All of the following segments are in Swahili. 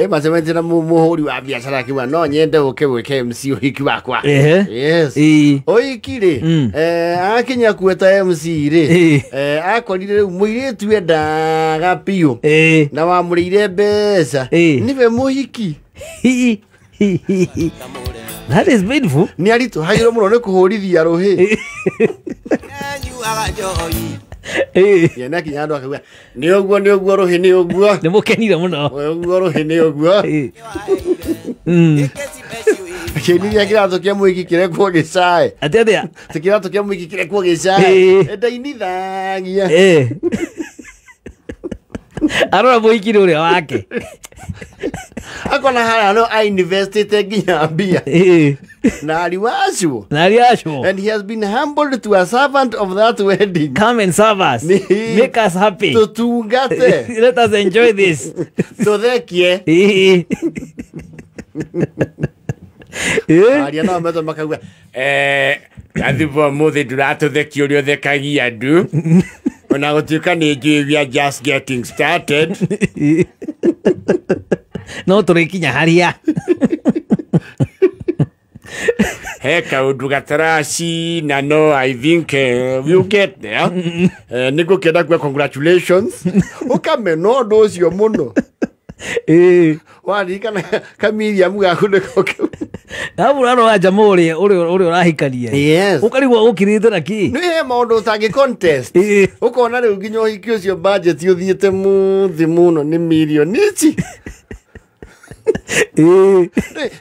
Macemanĩtie na mũhũri wa biacara akiuga no nyende ũke gwĩka MC ũhiki wakwa. Yes. Ũhiki rĩ akinya kueta MC rĩ akorire rĩu mũirĩtu endaga piũ na wamũrĩire mbeca nĩwe mũhiki. That is painful. Ni aritu hagiro muno ne kuhorithia rohi. Yana kinyando akaga. Ni oguo rohi ni oguo. Ni mukenire muno. Oguo rohi ni oguo. Kini ya kirato kia mwiki kirekwo gicae. Atia. Tikirato kia mwiki kirekwo gicae. Ndainithagia. Arora muhiki uria wake. Akona hara no I invested nginya mbia. Na aliwasho. And he has been humbled to a servant of that wedding. Come and serve us. Make us happy. Tutungate. Let us enjoy this. So thekie. Ariana meto makaguga. Athivo muthi nduratutheki uria thekagia ndu. Ona gutuika ni we are just getting started. No turikinya haria. He kaundu gataraci na no I think we'll get there. Niko kenda kwa congratulations. Ukamena undu ucio muno. Wari kana kamiria muga kuneko. Ndabura ro aja muri uri urahikania. Yes. Ukarigwa ukirite naki. Ni he maundu utangi contest. Ukona riu nginya uhiki ucio budget uthiite muthi muno ni million ici.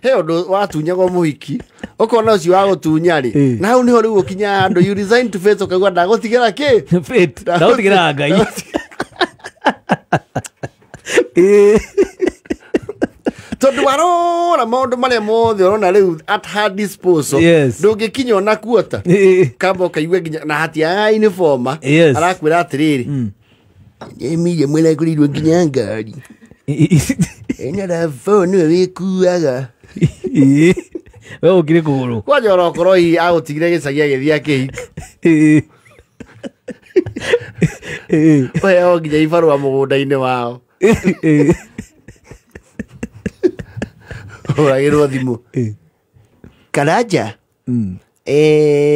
He undu watunyaga muhiki. Ukona ucio wa gutunya ri. Na hau niho riu ukinya andu you resign to fate ukagwa ndagutigera ki? Fate. Ndagutigera Ngai. Tondu warora maundu maria mothe urona riu at her disposal. Ndungikinya ona kuota. Kamba ukaigue nginya na hatia uniform. Arakwira atiriri. Emilia mwela kurirwo nginya ngari. Ena da phone wikuaga. Wewe ukire kuguru. Kwaja rokoro hi agutigire gicagia githia kihik. Wewe nginya ibarua mugunda-ini wao. Uragirwo thimu. Karaja.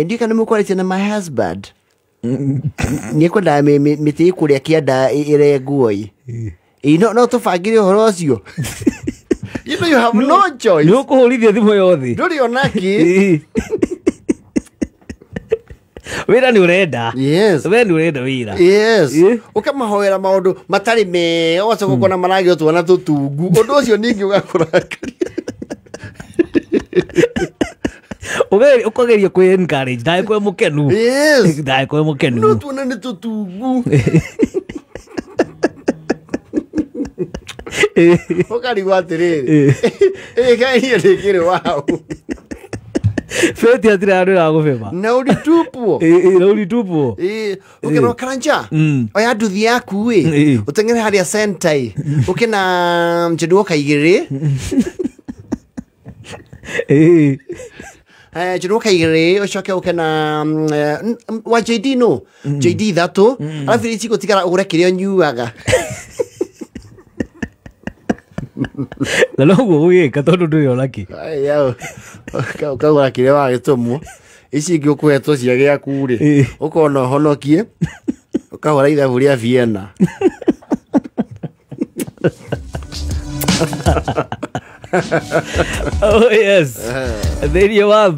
Ndio kana mukwaritia na my husband. Nikwenda miti kuria kianda ire nguoi. No tubangire uhoro ucio. You know you have no choice. Ni ukuhurithia thimu yothi. Nduri onaki. Wira ni urenda. Yes. We ni urenda wira. Yes. Ukamahoera maundu matari me oco gukona maragi otwana tutungu. Undu ucio ningi ugakurakaria. Ukageria kwi encourage dai kwe mukenu. Yes. Dai kwe mukenu. No tuona ni tutungu. Ukarigwa atiriri. Kai ni kire wao. Feti atira andu ra gubeba. Na uri tupuo. Na uri tupuo. Ukena karanja. Oya nduthi yaku we. Utengere haria sentai. Ukena mchedu kaigire. Jino kaigire ucoke ukena wa JD no. JD thatu. Alafu ichi gutigara ugure kirio nyuaga. Na logo ugika tondu nduri onaki. Yao. Ukagura kirio wa gitumu. Ici ingi ukuhetwo cia giaku ri. Ukona honokie. Ukahora ithabu ria Vienna. Oh yes. There you are.